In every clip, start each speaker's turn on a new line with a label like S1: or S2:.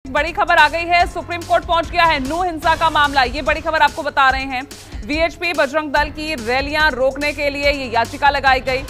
S1: बड़ी खबर आ गई है, सुप्रीम कोर्ट पहुंच गया है नू हिंसा का मामला। ये बड़ी खबर आपको बता रहे हैं। वीएचपी बजरंग दल की रैलियां रोकने के लिए ये याचिका लगाई गई।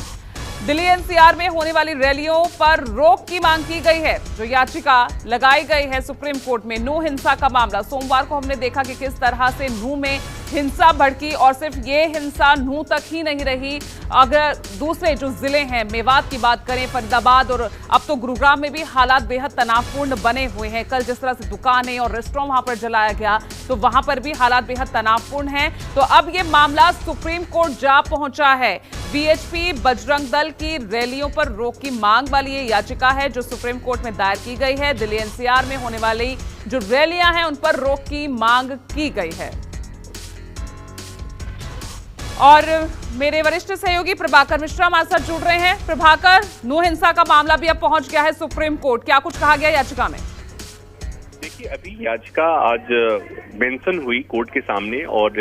S1: दिल्ली एनसीआर में होने वाली रैलियों पर रोक की मांग की गई है। जो याचिका लगाई गई है सुप्रीम कोर्ट में, नू हिंसा का मामला। सोमवार को हमने देखा कि किस तरह से नू में हिंसा भड़की और सिर्फ ये हिंसा नू तक ही नहीं रही। अगर दूसरे जो जिले हैं, मेवात की बात करें, फरीदाबाद और अब तो गुरुग्राम में भी हालात बेहद तनावपूर्ण बने हुए हैं। कल जिस तरह से दुकानें और रेस्टोरेंट वहां पर जलाया गया, तो वहां पर भी हालात बेहद तनावपूर्ण हैं। तो अब ये मामला सुप्रीम कोर्ट जा पहुंचा है। वीएचपी बजरंग दल की रैलियों पर रोक की मांग वाली ये याचिका है जो सुप्रीम कोर्ट में दायर की गई है। दिल्ली एनसीआर में होने वाली जो रैलियां हैं उन पर रोक की मांग की गई है। और मेरे वरिष्ठ सहयोगी प्रभाकर मिश्रा हमारे साथ जुड़ रहे हैं। प्रभाकर, नू हिंसा का मामला भी अब पहुंच गया है सुप्रीम कोर्ट, क्या कुछ कहा गया याचिका में?
S2: देखिए, अभी याचिका आज मेंशन हुई कोर्ट के सामने और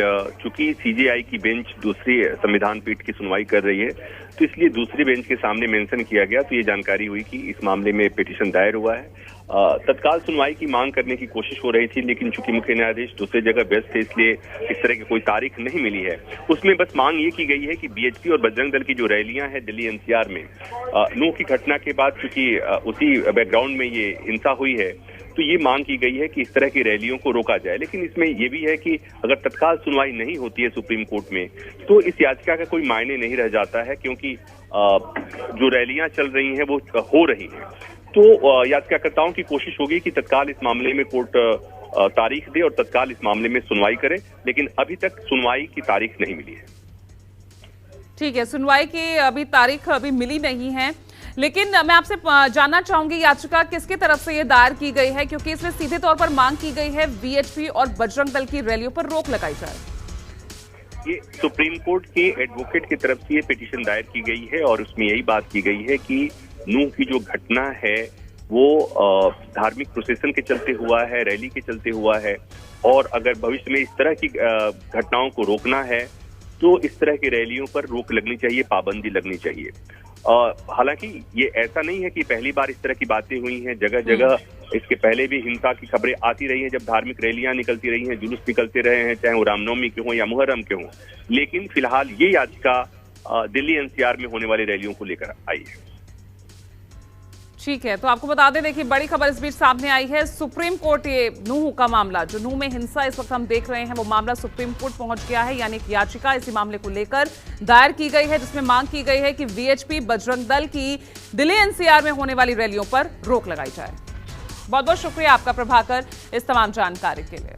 S2: चूंकि सीजेआई की बेंच दूसरी संविधान पीठ की सुनवाई कर रही है, तो इसलिए दूसरी बेंच के सामने मेंशन किया गया। तो ये जानकारी हुई कि इस मामले में पिटीशन दायर हुआ है। तत्काल सुनवाई की मांग करने की कोशिश हो रही थी, लेकिन चूंकि मुख्य न्यायाधीश दूसरी जगह व्यस्त थे, इसलिए इस तरह की कोई तारीख नहीं मिली है। उसमें बस मांग ये की गई है कि बीएचपी और बजरंग दल की जो रैलियां हैं दिल्ली एनसीआर में, नू की घटना के बाद चूंकि उसी बैकग्राउंड में ये हिंसा हुई है, तो ये मांग की गई है कि इस तरह की रैलियों को रोका जाए। लेकिन इसमें यह भी है कि अगर तत्काल सुनवाई नहीं होती है सुप्रीम कोर्ट में, तो इस याचिका का कोई मायने नहीं रह जाता है, क्योंकि जो रैलियां चल रही हैं वो हो रही हैं। तो याचिकाकर्ताओं की कोशिश होगी कि तत्काल इस मामले में कोर्ट तारीख दे और तत्काल इस मामले में सुनवाई करे, लेकिन अभी तक सुनवाई की तारीख नहीं मिली है।
S1: ठीक है, सुनवाई की अभी तारीख अभी मिली नहीं है, लेकिन मैं आपसे जानना चाहूंगी याचिका किसकी तरफ से ये दायर की गई है, क्योंकि इसमें सीधे तौर पर मांग की गई है वीएचपी और बजरंग दल की रैलियों पर रोक लगाई जाए।
S2: ये सुप्रीम कोर्ट के एडवोकेट की तरफ से ये पिटीशन दायर की गई है और उसमें यही बात की गई है कि नू की जो घटना है वो धार्मिक प्रोसेशन के चलते हुआ है, रैली के चलते हुआ है, और अगर भविष्य में इस तरह की घटनाओं को रोकना है तो इस तरह की रैलियों पर रोक लगनी चाहिए, पाबंदी लगनी चाहिए। हालांकि ये ऐसा नहीं है कि पहली बार इस तरह की बातें हुई हैं। जगह जगह इसके पहले भी हिंसा की खबरें आती रही हैं, जब धार्मिक रैलियां निकलती रही हैं, जुलूस निकलते रहे हैं, चाहे वो रामनवमी के हों या मुहर्रम के हों। लेकिन फिलहाल ये याचिका दिल्ली एनसीआर में होने वाली रैलियों को लेकर आई है।
S1: ठीक है, तो आपको बता दें, देखिए बड़ी खबर इस बीच सामने आई है। सुप्रीम कोर्ट, ये नूह का मामला, जो नूह में हिंसा इस वक्त हम देख रहे हैं, वो मामला सुप्रीम कोर्ट पहुंच गया है। यानी कि याचिका इसी मामले को लेकर दायर की गई है, जिसमें मांग की गई है कि वीएचपी बजरंग दल की दिल्ली एनसीआर में होने वाली रैलियों पर रोक लगाई जाए। बहुत बहुत शुक्रिया आपका प्रभाकर इस तमाम जानकारी के लिए।